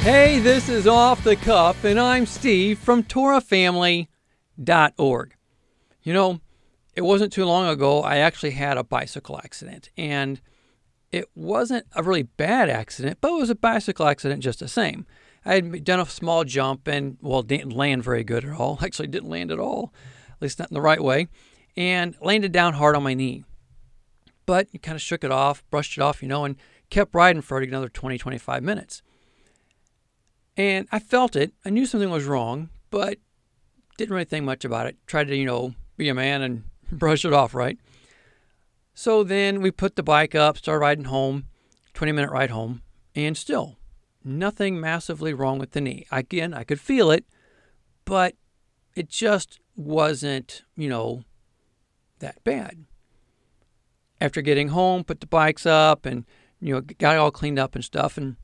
Hey, this is Off the Cuff, and I'm Steve from TorahFamily.org. You know, it wasn't too long ago I actually had a bicycle accident, and it wasn't a really bad accident, but it was a bicycle accident just the same. I had done a small jump and, well, didn't land very good at all. Actually, didn't land at all, at least not in the right way, and landed down hard on my knee. But you kind of shook it off, brushed it off, and kept riding for another 20, 25 minutes. And I felt it. I knew something was wrong, but didn't really think much about it. Tried to, be a man and brush it off, right? So then we put the bike up, started riding home, 20-minute ride home, and still nothing massively wrong with the knee. Again, I could feel it, but it just wasn't, that bad. After getting home, put the bikes up and, got it all cleaned up and stuff, and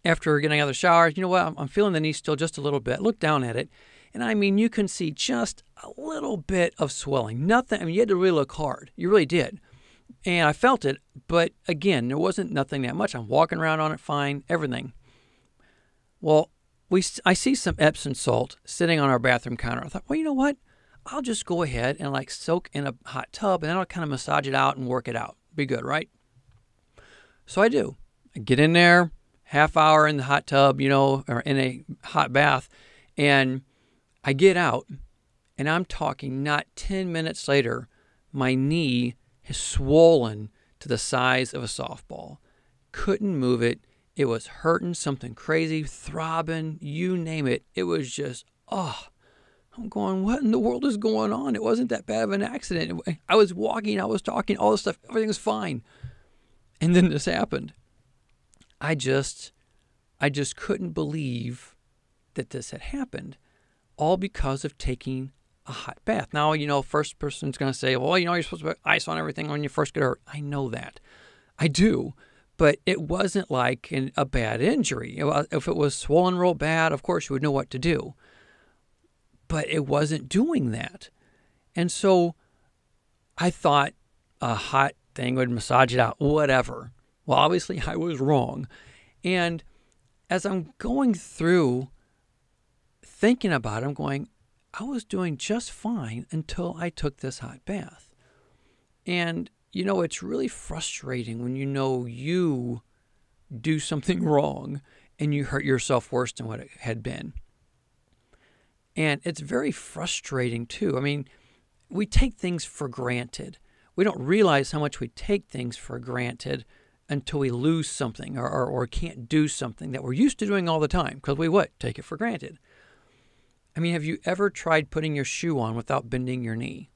after getting out of the shower, you know what? I'm feeling the knee still just a little bit. Look down at it. And I mean, you can see just a little bit of swelling. Nothing. I mean, you had to really look hard. You really did. And I felt it. But again, there wasn't nothing that much. I'm walking around on it fine, everything. Well, I see some Epsom salt sitting on our bathroom counter. I thought, well, you know what? I'll just go ahead and soak in a hot tub, and then I'll kind of massage it out and work it out. Be good, right? So I do. I get in there. Half hour in the hot tub, or in a hot bath, and I get out, and I'm talking not 10 minutes later, my knee is swollen to the size of a softball. Couldn't move it. It was hurting, something crazy, throbbing, you name it. It was just, I'm going, what in the world is going on? It wasn't that bad of an accident. I was walking, I was talking, all this stuff, everything was fine. And then this happened. I just couldn't believe that this had happened, all because of taking a hot bath. Now, first person's going to say, well, you're supposed to put ice on everything when you first get hurt. I know that. I do. But it wasn't like a bad injury. If it was swollen real bad, of course you would know what to do. But it wasn't doing that. And so I thought a hot thing would massage it out, whatever. Well, obviously, I was wrong. And as I'm going through thinking about it, I'm going, I was doing just fine until I took this hot bath. And, it's really frustrating when you do something wrong and you hurt yourself worse than what it had been. And it's very frustrating, too. I mean, we take things for granted. We don't realize how much we take things for granted until we lose something or can't do something that we're used to doing all the time, because we take it for granted. I mean, have you ever tried putting your shoe on without bending your knee?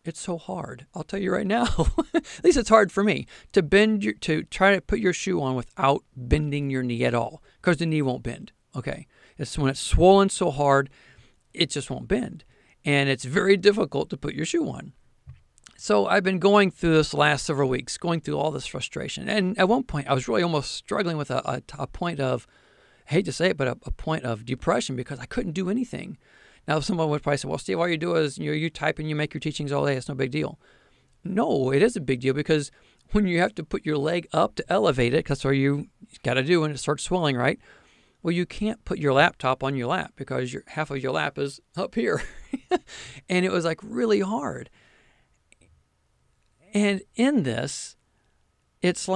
It's so hard. I'll tell you right now. At least it's hard for me to try to put your shoe on without bending your knee at all, because the knee won't bend. Okay, it's when it's swollen so hard, it just won't bend, and it's very difficult to put your shoe on. So I've been going through this last several weeks, going through all this frustration. And at one point, I was really almost struggling with a point of, I hate to say it, but a point of depression, because I couldn't do anything. Now, someone would probably say, well, Steve, all you do is you type and you make your teachings all day. It's no big deal. No, it is a big deal, because when you have to put your leg up to elevate it, because that's what you got to do when it starts swelling, right? Well, you can't put your laptop on your lap, because half of your lap is up here. And it was really hard. And in this, it's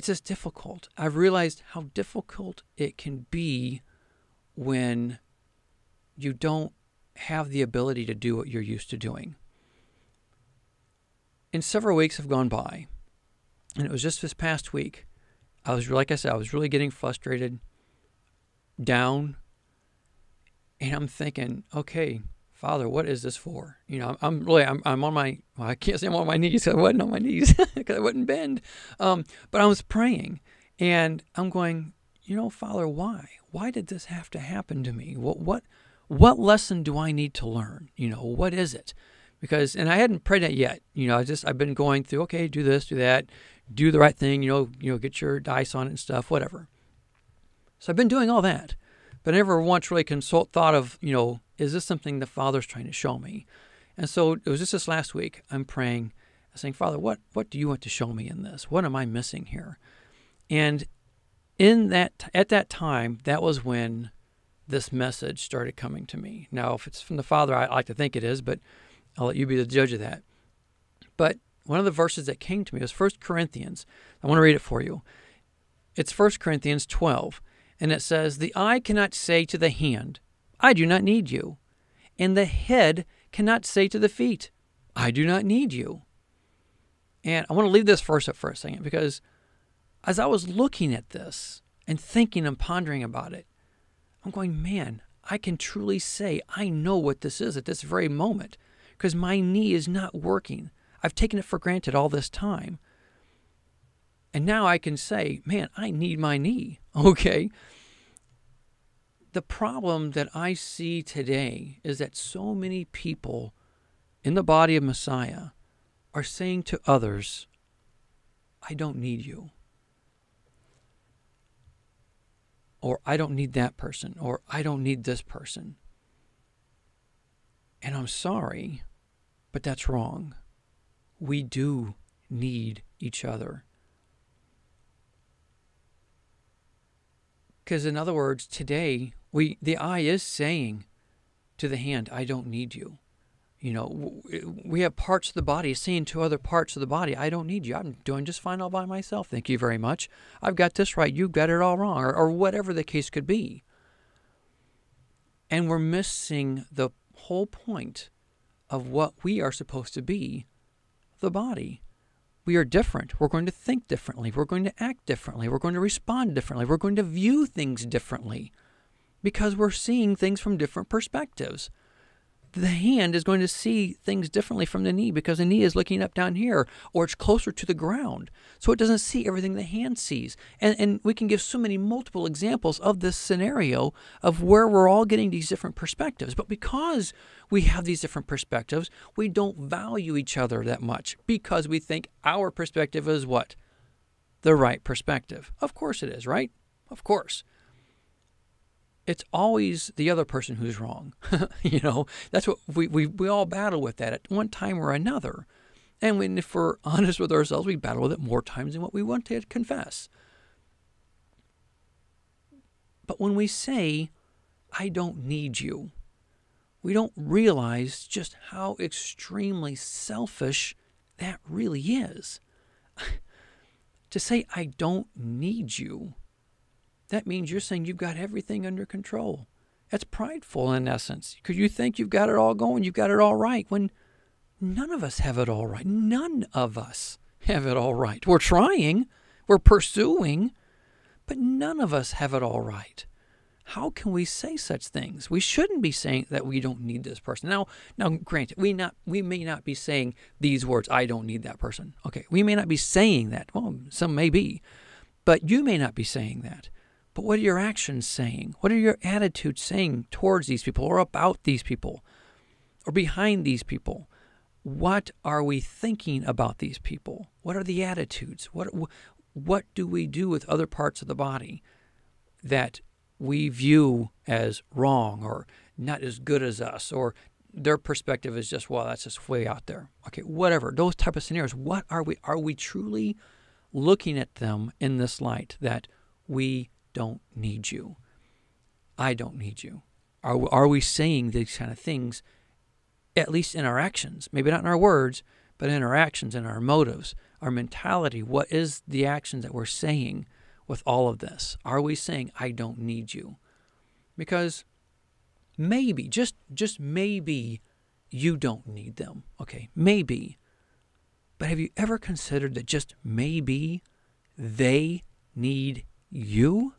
just difficult. I've realized how difficult it can be when you don't have the ability to do what you're used to doing. And several weeks have gone by, and it was just this past week. I was really getting frustrated, down, and I'm thinking, okay, Father, what is this for? I'm on my, well, I can't say I'm on my knees. I wasn't on my knees because I wouldn't bend. But I was praying, and I'm going, Father, why? Why did this have to happen to me? What lesson do I need to learn? What is it? And I hadn't prayed it yet. I've been going through, okay, do this, do that, do the right thing, get your dice on it and stuff, whatever. So I've been doing all that, but I never once really thought of, is this something the Father's trying to show me? And so it was just this last week, I'm praying, I'm saying, Father, what do you want to show me in this? What am I missing here? And At that time, that was when this message started coming to me. Now, if it's from the Father, I like to think it is, but I'll let you be the judge of that. But one of the verses that came to me was 1 Corinthians. I want to read it for you. It's 1 Corinthians 12, and it says, "The eye cannot say to the hand, 'I do not need you,' and the head cannot say to the feet, 'I do not need you.'" And I want to leave this verse up for a second, because as I was looking at this and thinking and pondering about it, I'm going, man, I can truly say I know what this is at this very moment, because my knee is not working. I've taken it for granted all this time. And now I can say, man, I need my knee, okay? The problem that I see today is that so many people in the body of Messiah are saying to others, I don't need you. Or I don't need that person. Or I don't need this person. And I'm sorry, but that's wrong. We do need each other. Because in other words, today, the eye is saying to the hand, I don't need you. You know, we have parts of the body saying to other parts of the body, I don't need you. I'm doing just fine all by myself. Thank you very much. I've got this right. You've got it all wrong. Or whatever the case could be. And we're missing the whole point of what we are supposed to be, the body. We are different. We're going to think differently. We're going to act differently. We're going to respond differently. We're going to view things differently because we're seeing things from different perspectives. The hand is going to see things differently from the knee because the knee is looking up down here, or it's closer to the ground. So it doesn't see everything the hand sees. And we can give so many multiple examples of this scenario of where we're all getting these different perspectives. But because we have these different perspectives, we don't value each other that much because we think our perspective is what? The right perspective. Of course it is, right? Of course. It's always the other person who's wrong. You know, that's what we all battle with that at one time or another. And if we're honest with ourselves, we battle with it more times than what we want to confess. But when we say, I don't need you, we don't realize just how extremely selfish that really is. To say, I don't need you, that means you're saying you've got everything under control. That's prideful in essence, because you think you've got it all going, you've got it all right, when none of us have it all right. None of us have it all right. We're trying, we're pursuing, but none of us have it all right. How can we say such things? We shouldn't be saying that we don't need this person. Now, granted, we may not be saying these words, I don't need that person. Okay, we may not be saying that. Well, some may be, but you may not be saying that. But what are your actions saying? What are your attitudes saying towards these people or about these people or behind these people? What are we thinking about these people? What are the attitudes? What do we do with other parts of the body that we view as wrong or not as good as us, or their perspective is just, well, that's just way out there. Okay, whatever. Those type of scenarios. What are we? Are we truly looking at them in this light that we don't need you? I don't need you. Are we saying these kind of things, at least in our actions? Maybe not in our words, but in our actions, in our motives, our mentality. What is the actions that we're saying with all of this? Are we saying, I don't need you? Because maybe, just maybe, you don't need them. Okay, maybe. But have you ever considered that just maybe they need you?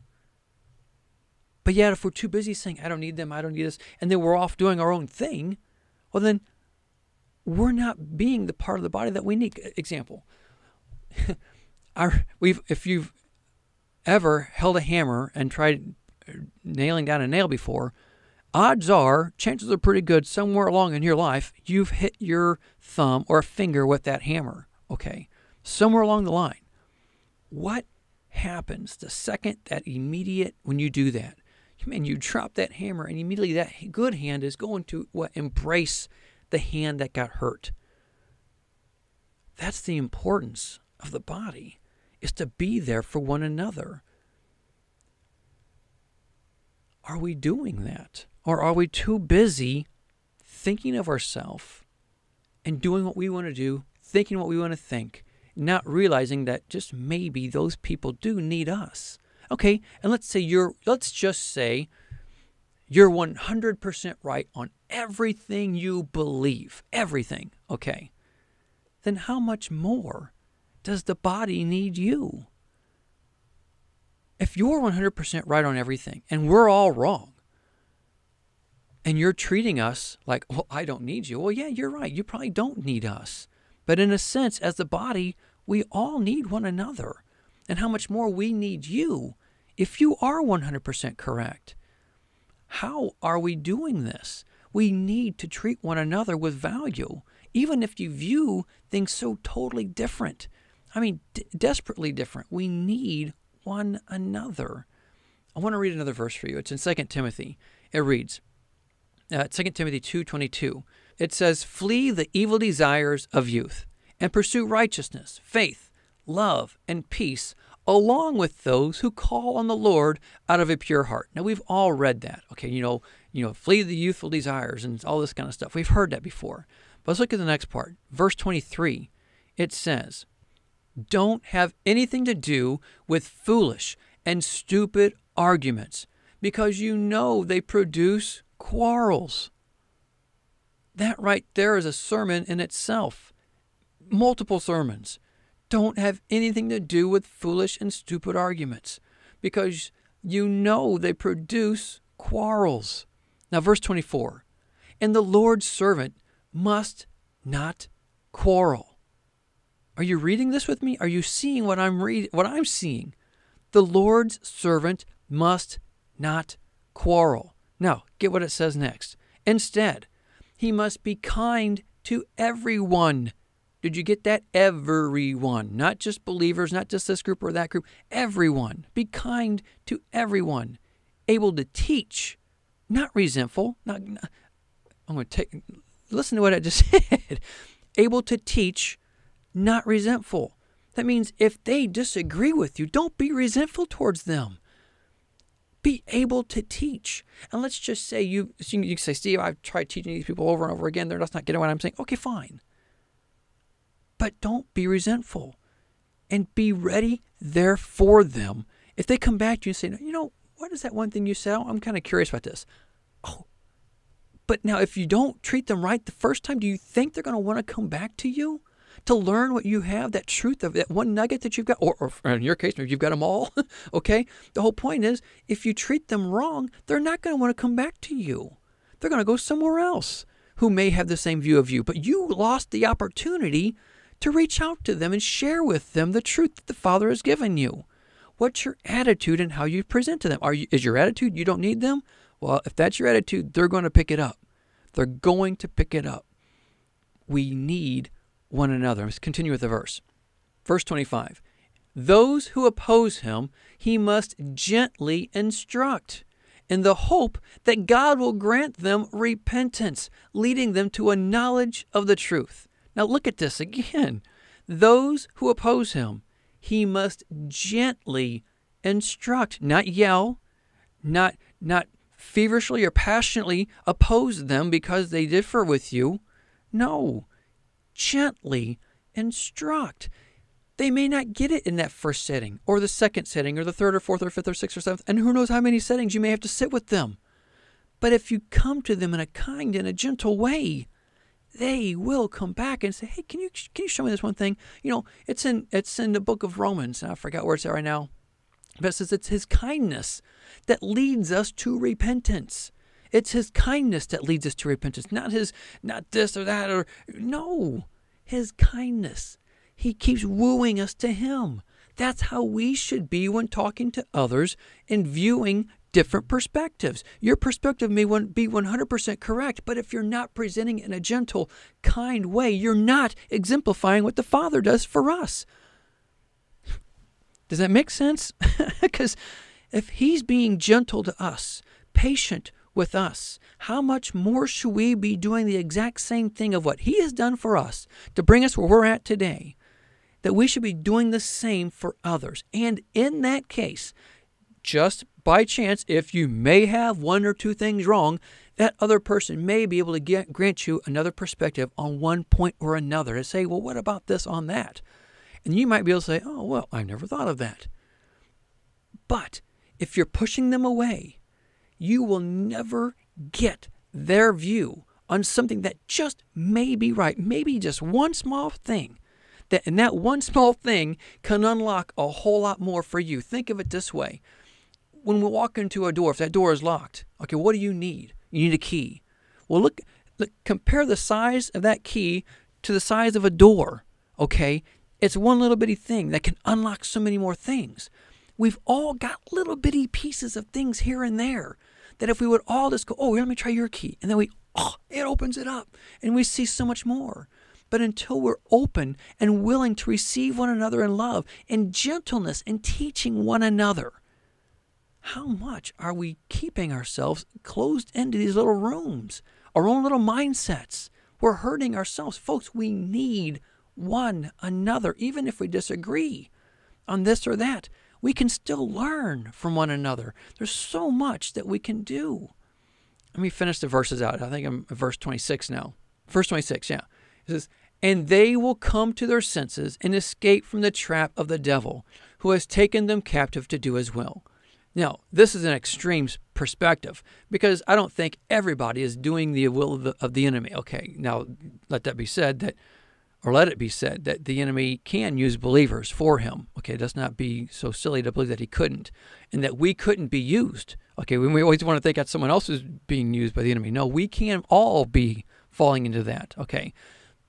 But yet, if we're too busy saying, I don't need them, I don't need this, and then we're off doing our own thing, well then, we're not being the part of the body that we need. Example, if you've ever held a hammer and tried nailing down a nail before, odds are, chances are pretty good, somewhere along in your life, you've hit your thumb or finger with that hammer, okay? Somewhere along the line. What happens the second when you do that? Man, you drop that hammer and immediately that good hand is going to embrace the hand that got hurt. That's the importance of the body, is to be there for one another. Are we doing that? Or are we too busy thinking of ourselves and doing what we want to do, thinking what we want to think, not realizing that just maybe those people do need us? Okay, and let's just say you're 100% right on everything you believe. Everything. Okay. Then how much more does the body need you? If you're 100% right on everything and we're all wrong, and you're treating us like, well, I don't need you. Well, yeah, you're right. You probably don't need us. But in a sense, as the body, we all need one another. And how much more we need you if you are 100% correct. How are we doing this? We need to treat one another with value, even if you view things so totally different. I mean, desperately different. We need one another. I want to read another verse for you. It's in 2 Timothy. It reads, 2 Timothy 2:22. It says, "Flee the evil desires of youth and pursue righteousness, faith, love, and peace, along with those who call on the Lord out of a pure heart." Now, we've all read that. Okay, flee the youthful desires and all this kind of stuff. We've heard that before. But let's look at the next part. Verse 23, it says, "Don't have anything to do with foolish and stupid arguments, because you know they produce quarrels." That right there is a sermon in itself. Multiple sermons. Don't have anything to do with foolish and stupid arguments, because you know they produce quarrels. Now, verse 24. "And the Lord's servant must not quarrel." Are you reading this with me? Are you seeing what I'm seeing? The Lord's servant must not quarrel. Now, get what it says next. "Instead, he must be kind to everyone." Did you get that? Everyone. Not just believers, not just this group or that group. Everyone. Be kind to everyone. Able to teach, not resentful. Listen to what I just said. Able to teach, not resentful. That means if they disagree with you, don't be resentful towards them. Be able to teach. And let's just say you say, "Steve, I've tried teaching these people over and over again. They're just not getting what I'm saying." Okay, fine. But don't be resentful. And be ready there for them. If they come back to you and say, "What is that one thing you said? I'm kind of curious about this." Oh, but now if you don't treat them right the first time, do you think they're going to want to come back to you to learn what you have, that truth of that one nugget that you've got? Or in your case, maybe you've got them all. Okay? The whole point is, if you treat them wrong, they're not going to want to come back to you. They're going to go somewhere else who may have the same view of you. But you lost the opportunity to reach out to them and share with them the truth that the Father has given you. What's your attitude and how you present to them? Is your attitude you don't need them? Well, if that's your attitude, they're going to pick it up. They're going to pick it up. We need one another. Let's continue with the verse. Verse 25. "Those who oppose him, he must gently instruct, in the hope that God will grant them repentance, leading them to a knowledge of the truth." Now look at this again. Those who oppose him, he must gently instruct, not yell, not feverishly or passionately oppose them because they differ with you. No, gently instruct. They may not get it in that first setting or the second setting or the third or fourth or fifth or sixth or seventh, and who knows how many settings you may have to sit with them. But if you come to them in a kind and a gentle way, they will come back and say, "Hey, can you show me this one thing?" It's in the book of Romans. I forgot where it's at right now. But it says it's his kindness that leads us to repentance. It's his kindness that leads us to repentance, not this or that no, his kindness. He keeps wooing us to him. That's how we should be when talking to others and viewing different perspectives. Your perspective may be 100% correct, but if you're not presenting it in a gentle, kind way, you're not exemplifying what the Father does for us. Does that make sense? Because if he's being gentle to us, patient with us, how much more should we be doing the exact same thing of what he has done for us to bring us where we're at today, that we should be doing the same for others. And in that case, just by chance, if you may have one or two things wrong, that other person may be able to grant you another perspective on one point or another to say, well, what about this on that? And you might be able to say, oh, well, I never thought of that. But if you're pushing them away, you will never get their view on something that just may be right, maybe just one small thing. And that one small thing can unlock a whole lot more for you. Think of it this way. When we walk into a door, if that door is locked, okay, what do you need? You need a key. Well, look, compare the size of that key to the size of a door, okay? It's one little bitty thing that can unlock so many more things. We've all got little bitty pieces of things here and there that if we would all just go, oh, let me try your key. And then it opens it up and we see so much more. But until we're open and willing to receive one another in love and gentleness and teaching one another, how much are we keeping ourselves closed into these little rooms, our own little mindsets? We're hurting ourselves. Folks, we need one another. Even if we disagree on this or that, we can still learn from one another. There's so much that we can do. Let me finish the verses out. I think I'm at verse 26 now. Verse 26, yeah. It says, and they will come to their senses and escape from the trap of the devil, who has taken them captive to do his will. Now, this is an extreme perspective because I don't think everybody is doing the will of the enemy. Okay, now let it be said that the enemy can use believers for him. Okay, let's not be so silly to believe that he couldn't and that we couldn't be used. Okay, we always want to think that someone else is being used by the enemy. No, we can all be falling into that. Okay,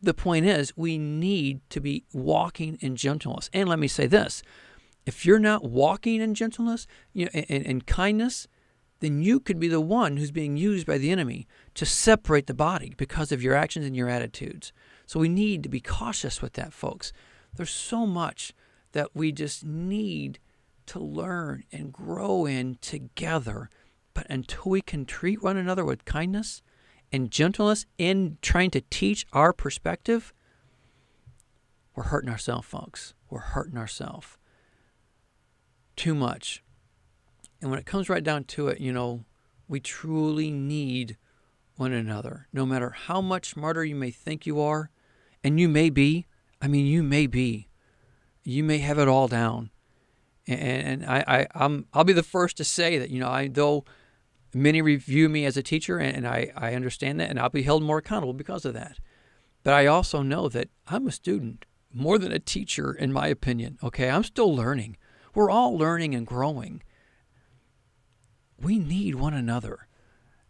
the point is we need to be walking in gentleness. And let me say this. If you're not walking in gentleness and kindness, then you could be the one who's being used by the enemy to separate the body because of your actions and your attitudes. So we need to be cautious with that, folks. There's so much that we just need to learn and grow in together. But until we can treat one another with kindness and gentleness in trying to teach our perspective, we're hurting ourselves, folks. We're hurting ourselves too much. And when it comes right down to it, we truly need one another. No matter how much smarter you may think you are, and you may be, you may have it all down. And I'll be the first to say that, though many review me as a teacher, and I understand that, and I'll be held more accountable because of that. But I also know that I'm a student more than a teacher, in my opinion. Okay, I'm still learning. We're all learning and growing. We need one another.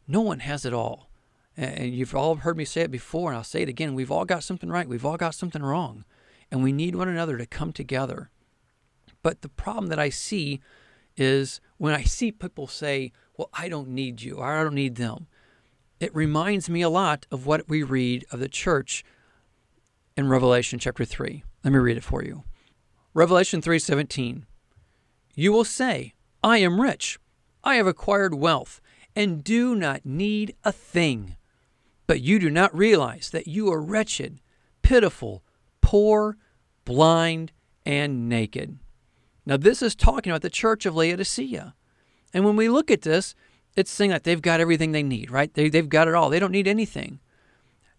No one has it all. And you've all heard me say it before, and I'll say it again. We've all got something right. We've all got something wrong. And we need one another to come together. But the problem that I see is when I see people say, well, I don't need you, or I don't need them, it reminds me a lot of what we read of the church in Revelation chapter 3. Let me read it for you. Revelation 3:17. You will say, I am rich. I have acquired wealth and do not need a thing. But you do not realize that you are wretched, pitiful, poor, blind, and naked. Now, this is talking about the church of Laodicea. And when we look at this, it's saying that they've got everything they need, right? They've got it all. They don't need anything.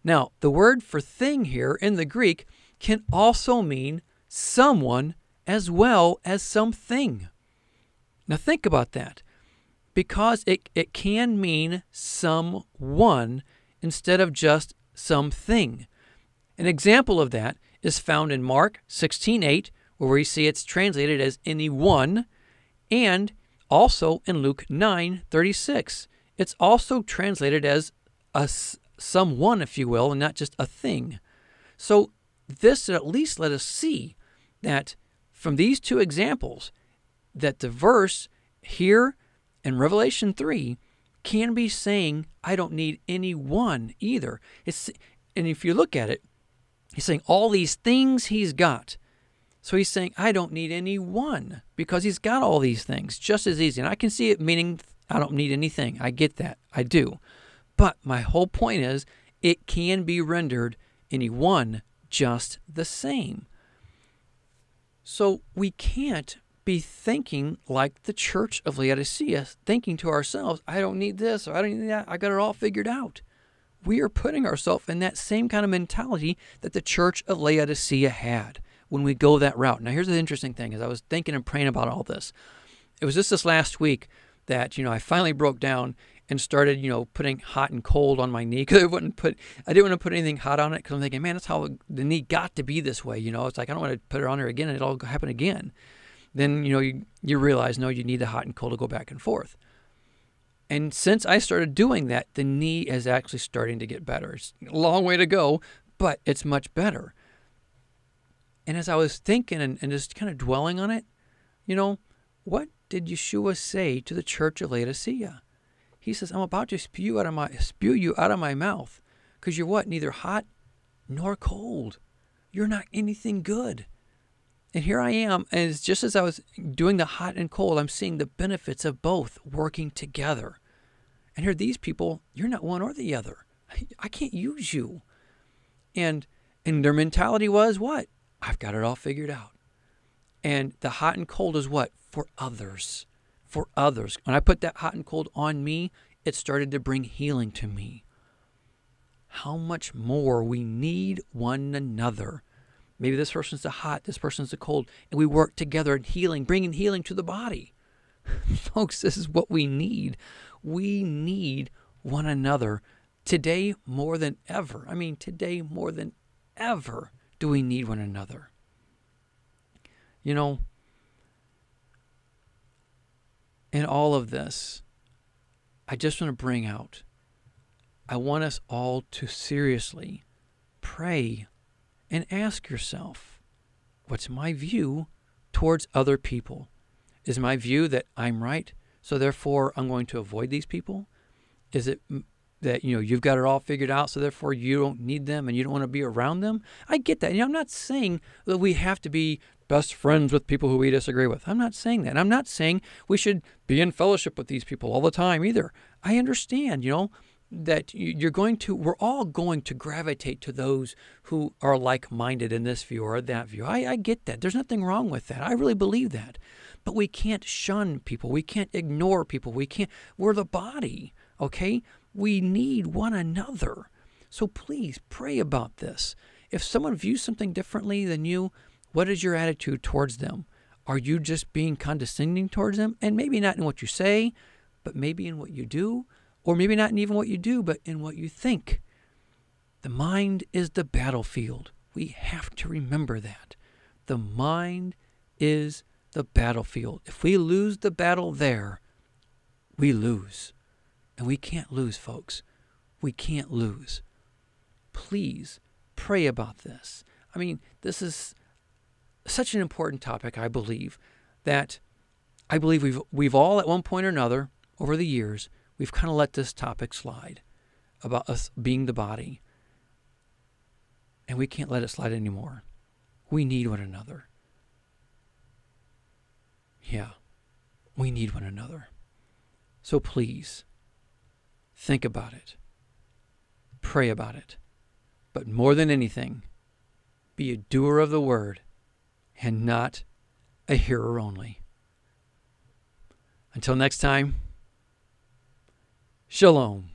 Now, the word for thing here in the Greek can also mean someone as well as something. Now, think about that. Because it can mean someone instead of just something. An example of that is found in Mark 16:8, where we see it's translated as anyone, and also in Luke 9:36. It's also translated as someone, if you will, and not just a thing. So this at least let us see that from these two examples, that the verse here in Revelation 3 can be saying, I don't need anyone either. And if you look at it, he's saying all these things he's got. So he's saying, I don't need anyone because he's got all these things just as easy. And I can see it meaning I don't need anything. I get that. I do. But my whole point is it can be rendered anyone just the same. So we can't be thinking like the church of Laodicea, thinking to ourselves, I don't need this or I don't need that. I got it all figured out. We are putting ourselves in that same kind of mentality that the church of Laodicea had when we go that route. Now, here's the interesting thing. As I was thinking and praying about all this, it was just this last week that, I finally broke down and started, putting hot and cold on my knee, because I didn't want to put anything hot on it, because I'm thinking, man, that's how the knee got to be this way. It's like, I don't want to put it on there again and it'll happen again. Then, you realize, no, you need the hot and cold to go back and forth. And since I started doing that, the knee is actually starting to get better. It's a long way to go, but it's much better. And as I was thinking and just kind of dwelling on it, what did Yeshua say to the church of Laodicea? He says, I'm about to spew you out of my mouth, because you're what? Neither hot nor cold. You're not anything good. And here I am, and it's just as I was doing the hot and cold, I'm seeing the benefits of both working together. And here, these people, you're not one or the other. I can't use you. And their mentality was what? I've got it all figured out. And the hot and cold is what? For others. For others. When I put that hot and cold on me, it started to bring healing to me. How much more we need one another. Maybe this person's the hot, this person's the cold, and we work together in healing, bringing healing to the body. Folks, this is what we need. We need one another today more than ever. Today more than ever do we need one another. In all of this, I just want to bring out, I want us all to seriously pray and ask yourself, what's my view towards other people? Is my view that I'm right, so therefore I'm going to avoid these people? Is it that, you've got it all figured out, so therefore you don't need them and you don't want to be around them? I get that. I'm not saying that we have to be best friends with people who we disagree with. I'm not saying that. And I'm not saying we should be in fellowship with these people all the time either. I understand, that we're all going to gravitate to those who are like-minded in this view or that view. I get that. There's nothing wrong with that. I really believe that. But we can't shun people. We can't ignore people. We're the body, okay? We need one another. So please pray about this. If someone views something differently than you, what is your attitude towards them? Are you just being condescending towards them? And maybe not in what you say, but maybe in what you do. Or maybe not in even what you do, but in what you think. The mind is the battlefield. We have to remember that. The mind is the battlefield. If we lose the battle there, we lose. And we can't lose, folks. We can't lose. Please pray about this. This is such an important topic, I believe, that I believe we've all at one point or another over the years, we've kind of let this topic slide about us being the body. And we can't let it slide anymore. We need one another. Yeah, we need one another. So please, think about it. Pray about it. But more than anything, be a doer of the word and not a hearer only. Until next time, Shalom.